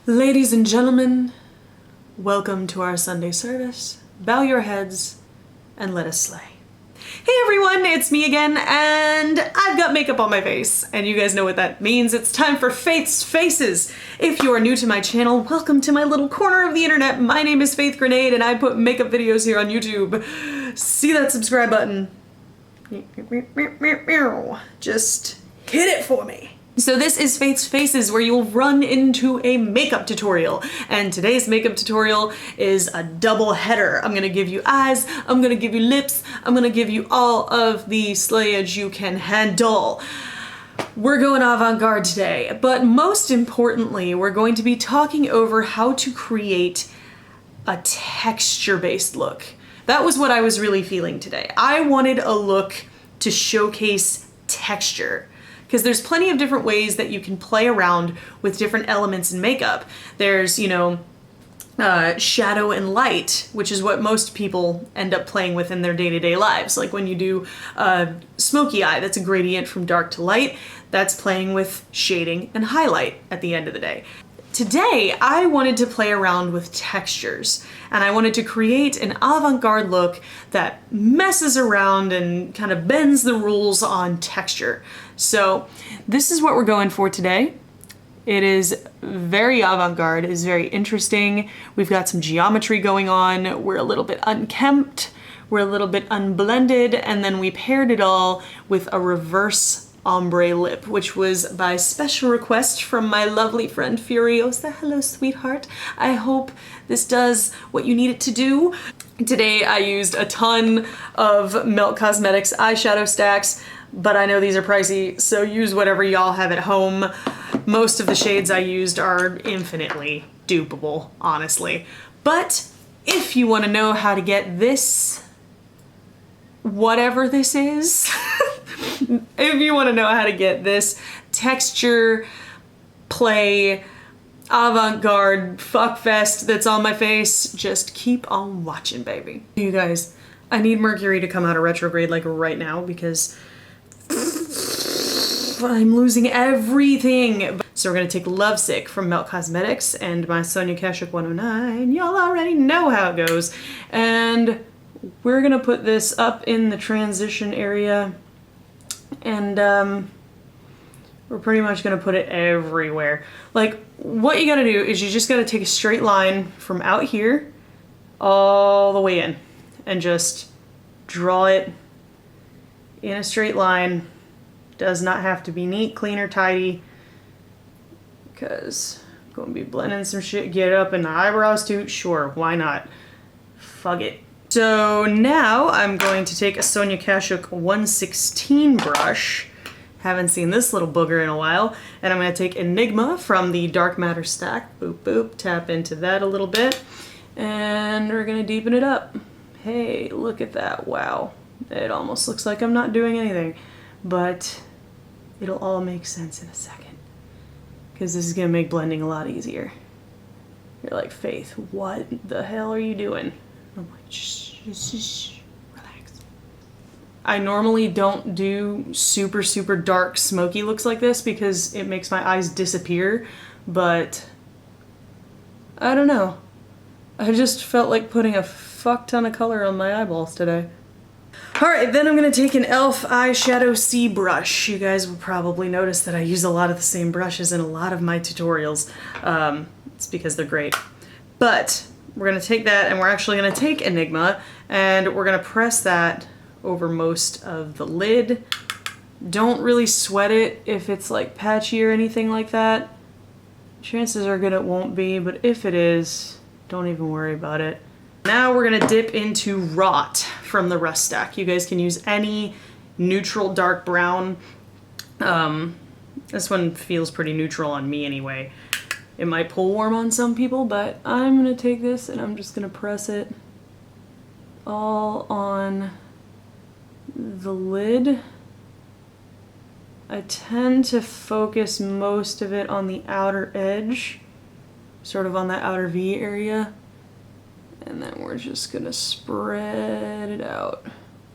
Ladies and gentlemen, welcome to our Sunday service. Bow your heads and let us slay. Hey everyone, it's me again, and I've got makeup on my face, and you guys know what that means. It's time for Faith's Faces. If you are new to my channel, welcome to my little corner of the internet. My name is Faith Grenade, and I put makeup videos here on YouTube. See that subscribe button? Just hit it for me. So this is Faith's Faces, where you'll run into a makeup tutorial. And today's makeup tutorial is a double header. I'm gonna give you eyes, I'm gonna give you lips, I'm gonna give you all of the slayage you can handle. We're going Avant Garde today, but most importantly, we're going to be talking over how to create a texture-based look. That was what I was really feeling today. I wanted a look to showcase texture, because there's plenty of different ways that you can play around with different elements in makeup. There's, shadow and light, which is what most people end up playing with in their day-to-day lives. Like when you do smoky eye, that's a gradient from dark to light. That's playing with shading and highlight at the end of the day. Today, I wanted to play around with textures, and I wanted to create an avant-garde look that messes around and kind of bends the rules on texture. So this is what we're going for today. It is very avant-garde, it is very interesting. We've got some geometry going on. We're a little bit unkempt, we're a little bit unblended, and then we paired it all with a reverse ombre lip, which was by special request from my lovely friend Furiosa. Hello, sweetheart. I hope this does what you need it to do. Today I used a ton of Melt Cosmetics eyeshadow stacks, but I know these are pricey, so use whatever y'all have at home. Most of the shades I used are infinitely dupable, honestly. But if you want to know how to get this, whatever this is, if you want to know how to get this texture play avant-garde fuckfest that's on my face, just keep on watching, baby. You guys, I need Mercury to come out of retrograde like right now because I'm losing everything. So we're gonna take Lovesick from Melt Cosmetics and my Sonia Kashuk 109. Y'all already know how it goes. And we're gonna put this up in the transition area, and we're pretty much gonna put it everywhere. Like, what you gotta do is you just gotta take a straight line from out here all the way in and just draw it in a straight line. Does not have to be neat, clean, or tidy, because I'm gonna be blending some shit. Get up in the eyebrows too? Sure, why not? Fuck it. So now I'm going to take a Sonia Kashuk 116 brush. Haven't seen this little booger in a while. And I'm going to take Enigma from the Dark Matter stack. Boop, boop. Tap into that a little bit. And we're going to deepen it up. Hey, look at that. Wow. It almost looks like I'm not doing anything. But it'll all make sense in a second, because this is going to make blending a lot easier. You're like, Faith, what the hell are you doing? I'm like, just relax. I normally don't do super dark smoky looks like this because it makes my eyes disappear, but I don't know. I just felt like putting a fuck ton of color on my eyeballs today. Alright, then I'm going to take an e.l.f. eyeshadow C brush. You guys will probably notice that I use a lot of the same brushes in a lot of my tutorials. It's because they're great. But we're going to take that, and we're actually going to take Enigma, and we're going to press that over most of the lid. Don't really sweat it if it's like patchy or anything like that. Chances are good it won't be, but if it is, don't even worry about it. Now we're going to dip into Rot from the Rust stack. You guys can use any neutral dark brown. This one feels pretty neutral on me anyway. It might pull warm on some people, but I'm going to take this and I'm just going to press it all on the lid. I tend to focus most of it on the outer edge, sort of on that outer V area. And then we're just going to spread it out.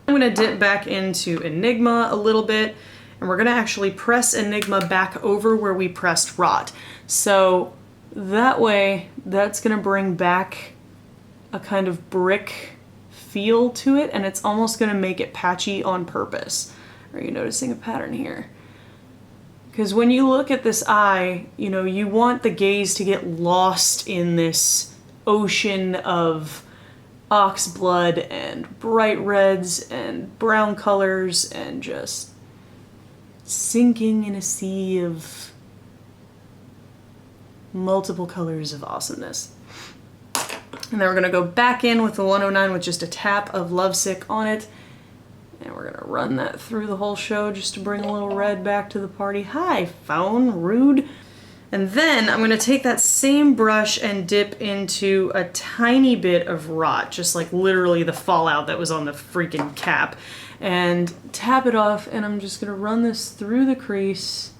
I'm going to dip back into Enigma a little bit, and we're going to actually press Enigma back over where we pressed Rot. So that way, that's gonna bring back a kind of brick feel to it, and it's almost gonna make it patchy on purpose. Are you noticing a pattern here? Because when you look at this eye, you know, you want the gaze to get lost in this ocean of ox blood and bright reds and brown colors and just sinking in a sea of multiple colors of awesomeness. And then we're gonna go back in with the 109 with just a tap of Lovesick on it. And we're gonna run that through the whole show just to bring a little red back to the party. Hi, phone, rude. And then I'm gonna take that same brush and dip into a tiny bit of rot, just like literally the fallout that was on the freaking cap, and tap it off, and I'm just gonna run this through the crease.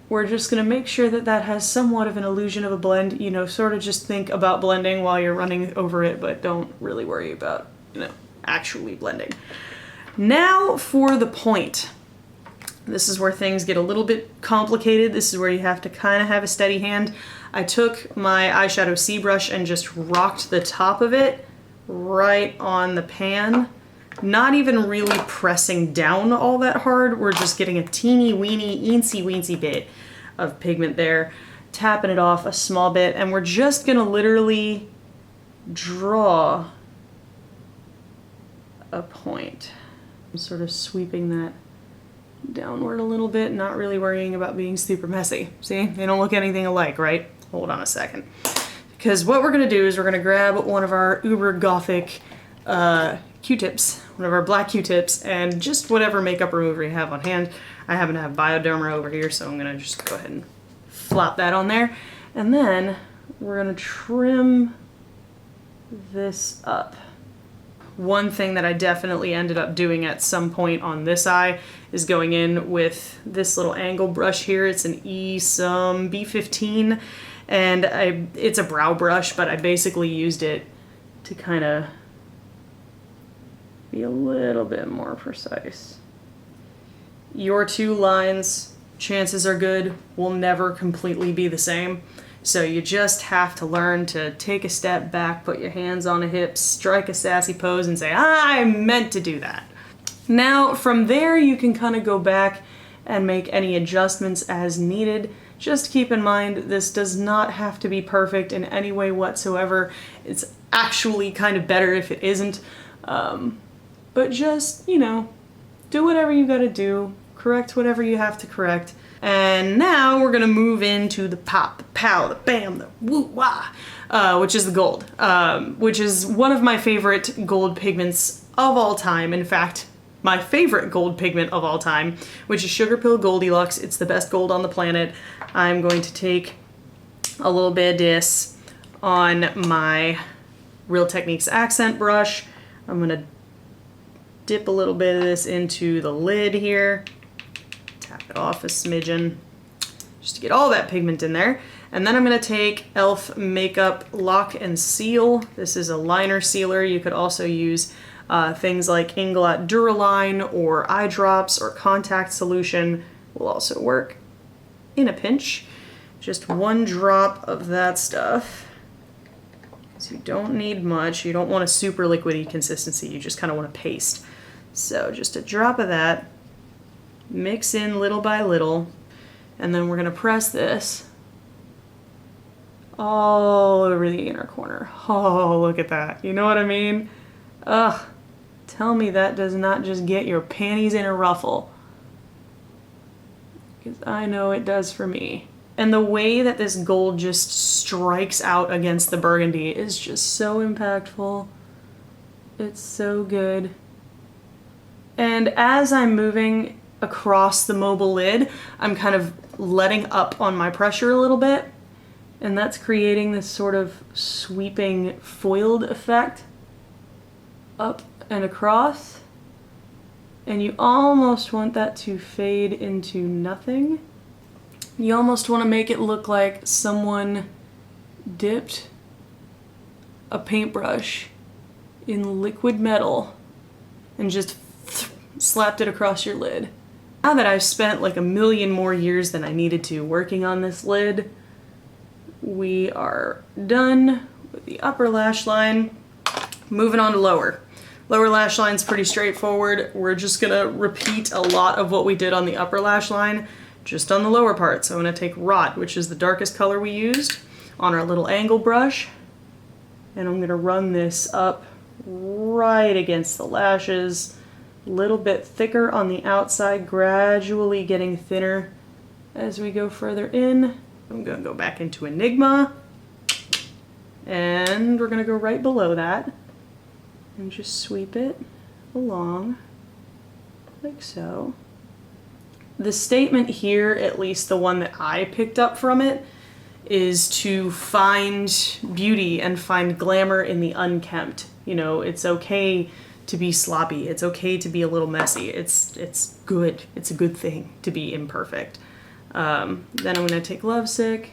We're just gonna make sure that that has somewhat of an illusion of a blend, you know, sort of just think about blending while you're running over it, but don't really worry about, you know, actually blending. Now for the point. This is where things get a little bit complicated. This is where you have to kind of have a steady hand. I took my eyeshadow C brush and just rocked the top of it right on the pan. Not even really pressing down all that hard. We're just getting a teeny weeny, eensy weensy bit of pigment there. Tapping it off a small bit, and we're just gonna literally draw a point. I'm sort of sweeping that downward a little bit, not really worrying about being super messy. See, they don't look anything alike, right? Hold on a second. Because what we're gonna do is we're gonna grab one of our uber gothic Q-tips, one of our black Q-tips, and just whatever makeup remover you have on hand. I happen to have Bioderma over here, so I'm gonna just go ahead and flop that on there. And then we're gonna trim this up. One thing that I definitely ended up doing at some point on this eye is going in with this little angle brush here. It's an B15, and it's a brow brush, but I basically used it to kind of be a little bit more precise. Your two lines, chances are good, will never completely be the same. So you just have to learn to take a step back, put your hands on the hips, strike a sassy pose, and say, I meant to do that. Now, from there, you can kind of go back and make any adjustments as needed. Just keep in mind, this does not have to be perfect in any way whatsoever. It's actually kind of better if it isn't. But just, you know, do whatever you gotta do, correct whatever you have to correct. And now we're gonna move into the pop, the pow, the bam, the woo-wah, which is the gold, which is one of my favorite gold pigments of all time. In fact, my favorite gold pigment of all time, which is Sugarpill Goldiluxe. It's the best gold on the planet. I'm going to take a little bit of this on my Real Techniques accent brush. I'm gonna dip a little bit of this into the lid here. Tap it off a smidgen just to get all that pigment in there. And then I'm going to take e.l.f. Makeup Lock and Seal. This is a liner sealer. You could also use things like Inglot Duraline or eye drops or contact solution will also work in a pinch. Just one drop of that stuff. So you don't need much. You don't want a super liquidy consistency. You just kind of want a paste. So just a drop of that. Mix in little by little, and then we're gonna press this all over the inner corner. Oh, look at that. You know what I mean? Ugh, tell me that does not just get your panties in a ruffle. Because I know it does for me. And the way that this gold just strikes out against the burgundy is just so impactful. It's so good. And as I'm moving across the mobile lid, I'm kind of letting up on my pressure a little bit, and that's creating this sort of sweeping foiled effect up and across, and you almost want that to fade into nothing. You almost want to make it look like someone dipped a paintbrush in liquid metal and just slapped it across your lid. Now that I've spent like a million more years than I needed to working on this lid, we are done with the upper lash line. Moving on to lower. Lower lash line's pretty straightforward. We're just gonna repeat a lot of what we did on the upper lash line, just on the lower part. So I'm gonna take Rot, which is the darkest color we used, on our little angle brush, and I'm gonna run this up right against the lashes, a little bit thicker on the outside, gradually getting thinner as we go further in. I'm gonna go back into Enigma, and we're gonna go right below that and just sweep it along like so. The statement here, at least the one that I picked up from it, is to find beauty and find glamour in the unkempt. You know, it's okay to be sloppy. It's okay to be a little messy. It's good. It's a good thing to be imperfect. Then I'm gonna take Lovesick,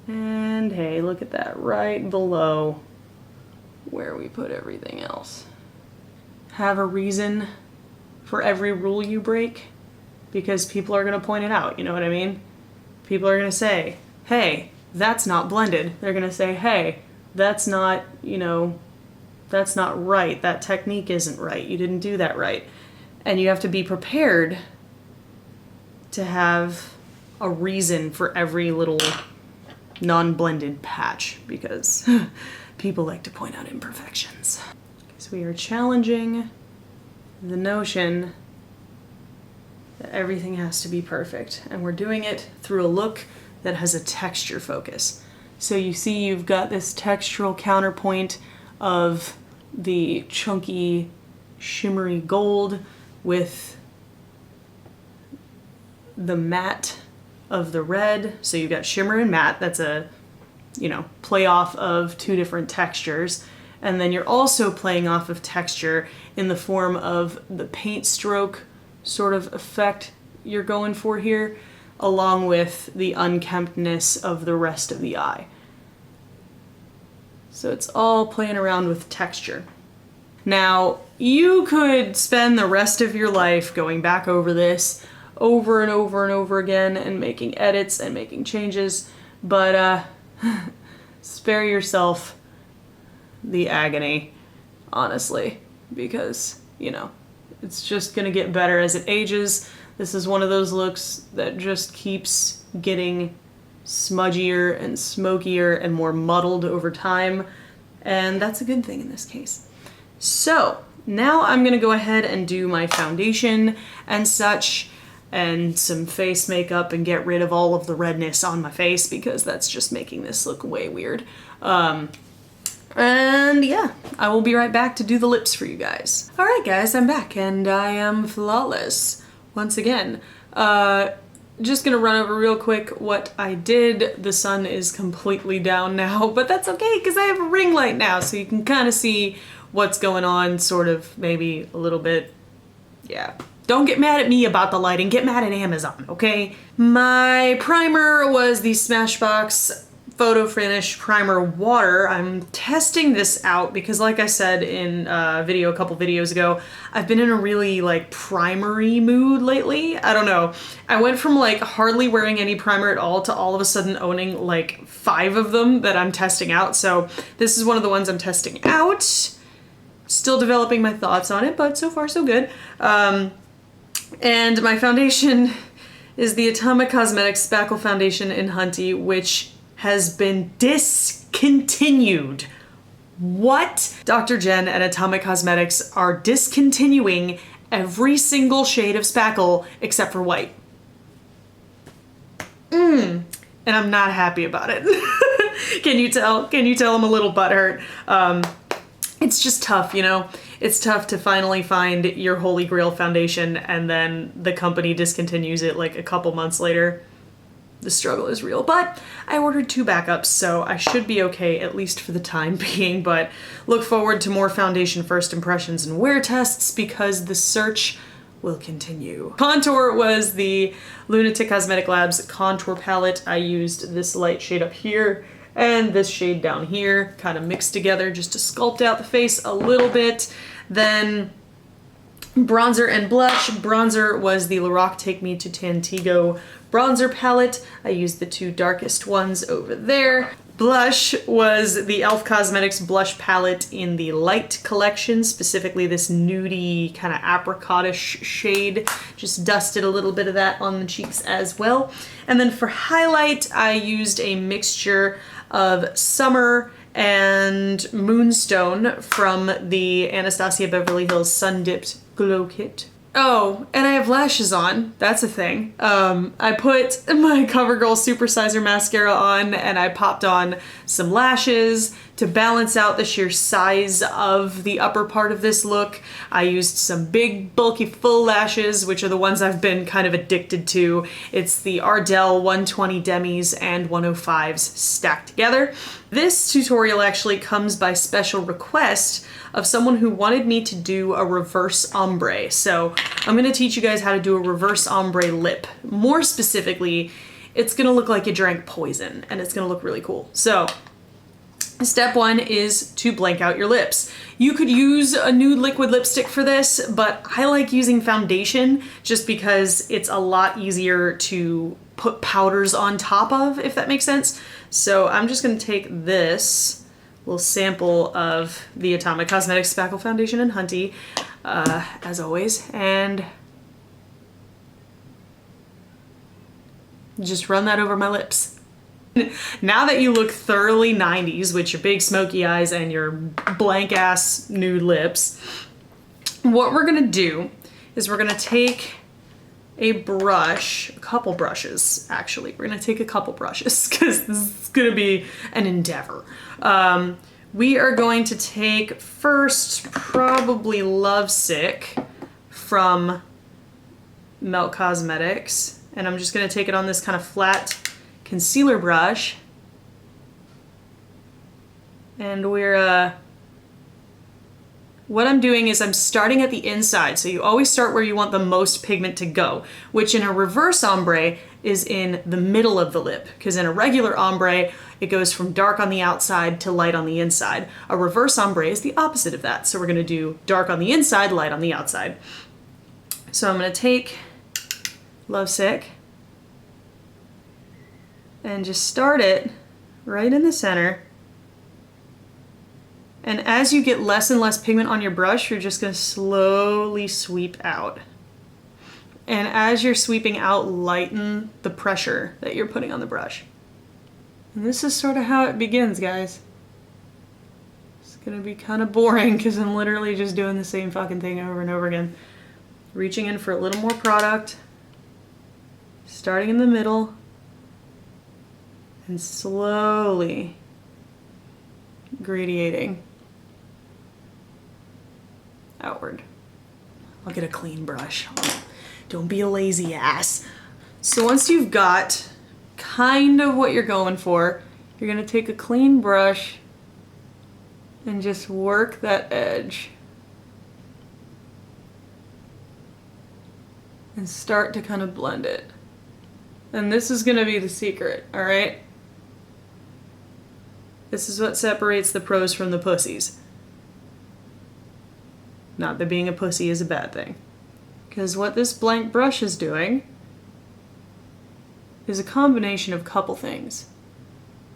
and hey, look at that, right below where we put everything else. Have a reason for every rule you break, because people are gonna point it out, you know what I mean? People are gonna say, hey, that's not blended. They're gonna say, hey, that's not, you know, that's not right. That technique isn't right. You didn't do that right. And you have to be prepared to have a reason for every little non-blended patch, because people like to point out imperfections. Because we are challenging the notion that everything has to be perfect, and we're doing it through a look that has a texture focus. So you see you've got this textural counterpoint of the chunky shimmery gold with the matte of the red. So you've got shimmer and matte. That's a, you know, play off of two different textures. And then you're also playing off of texture in the form of the paint stroke sort of effect you're going for here, along with the unkemptness of the rest of the eye. So it's all playing around with texture. Now, you could spend the rest of your life going back over this over and over and over again and making edits and making changes, but spare yourself the agony, honestly, because, you know, it's just gonna get better as it ages. This is one of those looks that just keeps getting smudgier and smokier and more muddled over time, and that's a good thing in this case. So now I'm gonna go ahead and do my foundation and such, and some face makeup, and get rid of all of the redness on my face, because that's just making this look way weird. And yeah, I will be right back to do the lips for you guys. All right guys, I'm back and I am flawless once again. Just gonna run over real quick what I did. The sun is completely down now, but that's okay because I have a ring light now, so you can kind of see what's going on, sort of, maybe a little bit. Yeah. Don't get mad at me about the lighting, get mad at Amazon, okay? My primer was the Smashbox Photo Finish Primer Water. I'm testing this out because, like I said in a video a couple videos ago, I've been in a really like primery mood lately. I don't know. I went from like hardly wearing any primer at all to all of a sudden owning like 5 of them that I'm testing out. So this is one of the ones I'm testing out. Still developing my thoughts on it, but so far so good. And my foundation is the Atomic Cosmetics Spackle Foundation in Hunty, which has been discontinued. What? Dr. Jen and Atomic Cosmetics are discontinuing every single shade of Spackle except for white. And I'm not happy about it. Can you tell? Can you tell I'm a little butthurt? It's just tough, you know? It's tough to finally find your holy grail foundation and then the company discontinues it like a couple months later. The struggle is real, but I ordered 2 backups, so I should be okay, at least for the time being, but look forward to more foundation first impressions and wear tests because the search will continue. Contour was the Lunatick Cosmetic Labs contour palette. I used this light shade up here and this shade down here, kind of mixed together just to sculpt out the face a little bit. Then Bronzer and blush. Bronzer was the Lorac Take Me to Tantego bronzer palette. I used the two darkest ones over there. Blush was the e.l.f. Cosmetics blush palette in the Light collection, specifically this nudie kind of apricotish shade. Just dusted a little bit of that on the cheeks as well. And then for highlight, I used a mixture of Summer and Moonstone from the Anastasia Beverly Hills Sundipped Glow Kit. Oh, and I have lashes on. That's a thing. I put my CoverGirl Supersizer mascara on and I popped on some lashes to balance out the sheer size of the upper part of this look. I used some big, bulky, full lashes, which are the ones I've been kind of addicted to. It's the Ardell 120 Demis and 105s stacked together. This tutorial actually comes by special request of someone who wanted me to do a reverse ombre. So I'm gonna teach you guys how to do a reverse ombre lip. More specifically, it's gonna look like you drank poison and it's gonna look really cool. So step one is to blank out your lips. You could use a nude liquid lipstick for this, but I like using foundation just because it's a lot easier to put powders on top of, if that makes sense. So I'm just gonna take this little sample of the Atomic Cosmetics Spackle Foundation in Hunty, as always, and just run that over my lips. Now that you look thoroughly 90s with your big smoky eyes and your blank ass nude lips, what we're gonna do is we're gonna take a brush, a couple brushes actually. We're gonna take a couple brushes because this is gonna be an endeavor. We are going to take first probably Lovesick from Melt Cosmetics, and I'm just gonna take it on this kind of flat concealer brush, and what I'm doing is I'm starting at the inside. So you always start where you want the most pigment to go, which in a reverse ombre is in the middle of the lip, because in a regular ombre, it goes from dark on the outside to light on the inside. A reverse ombre is the opposite of that. So we're gonna do dark on the inside, light on the outside. So I'm gonna take Lovesick and just start it right in the center. And as you get less and less pigment on your brush, you're just gonna slowly sweep out. And as you're sweeping out, lighten the pressure that you're putting on the brush. And this is sort of how it begins, guys. It's gonna be kind of boring because I'm literally just doing the same fucking thing over and over again. Reaching in for a little more product, starting in the middle, and slowly gradiating outward. I'll get a clean brush. Don't be a lazy ass. So once you've got kind of what you're going for, you're gonna take a clean brush and just work that edge and start to kind of blend it. And this is gonna be the secret, all right? This is what separates the pros from the pussies. Not that being a pussy is a bad thing. Because what this blank brush is doing is a combination of a couple things.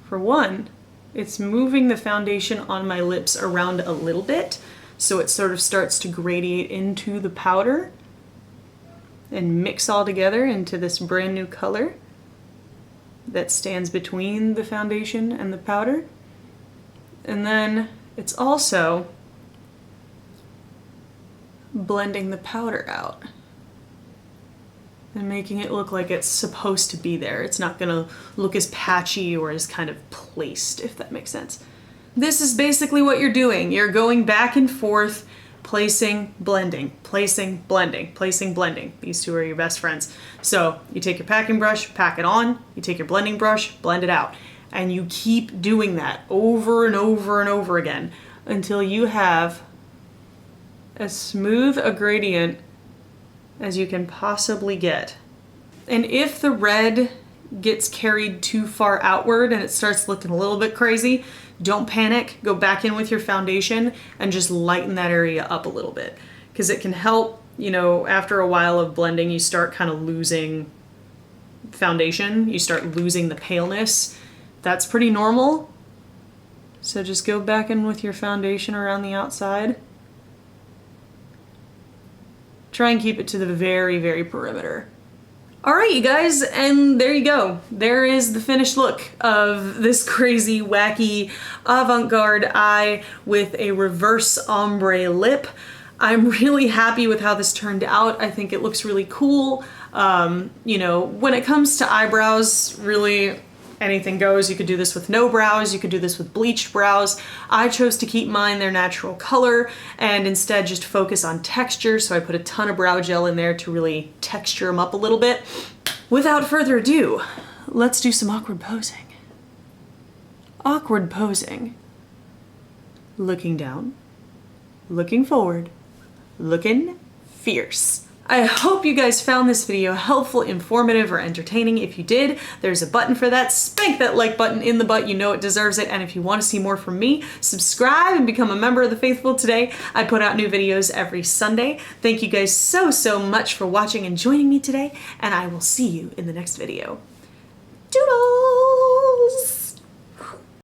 For one, it's moving the foundation on my lips around a little bit, so it sort of starts to gradiate into the powder and mix all together into this brand new color that stands between the foundation and the powder. And then it's also blending the powder out and making it look like it's supposed to be there. It's not gonna look as patchy or as kind of placed, if that makes sense. This is basically what you're doing. You're going back and forth, placing, blending, placing, blending, placing, blending. These two are your best friends. So you take your packing brush, pack it on, you take your blending brush, blend it out. And you keep doing that over and over and over again until you have as smooth a gradient as you can possibly get. And if the red gets carried too far outward and it starts looking a little bit crazy, don't panic. Go back in with your foundation and just lighten that area up a little bit, because it can help you know, after a while of blending, you start kind of losing foundation. You start losing the paleness. That's pretty normal. So just go back in with your foundation around the outside. Try and keep it to the very, very perimeter. Alright, you guys, and there you go. There is the finished look of this crazy, wacky, avant-garde eye with a reverse ombre lip. I'm really happy with how this turned out. I think it looks really cool. You know, when it comes to eyebrows, really anything goes. You could do this with no brows, you could do this with bleached brows. I chose to keep mine their natural color and instead just focus on texture, so I put a ton of brow gel in there to really texture them up a little bit. Without further ado, let's do some awkward posing. Awkward posing. Looking down, looking forward, looking fierce. I hope you guys found this video helpful, informative, or entertaining. If you did, there's a button for that. Spank that like button in the butt, you know it deserves it. And if you want to see more from me, subscribe and become a member of the faithful today. I put out new videos every Sunday. Thank you guys so much for watching and joining me today, and I will see you in the next video. Doodles!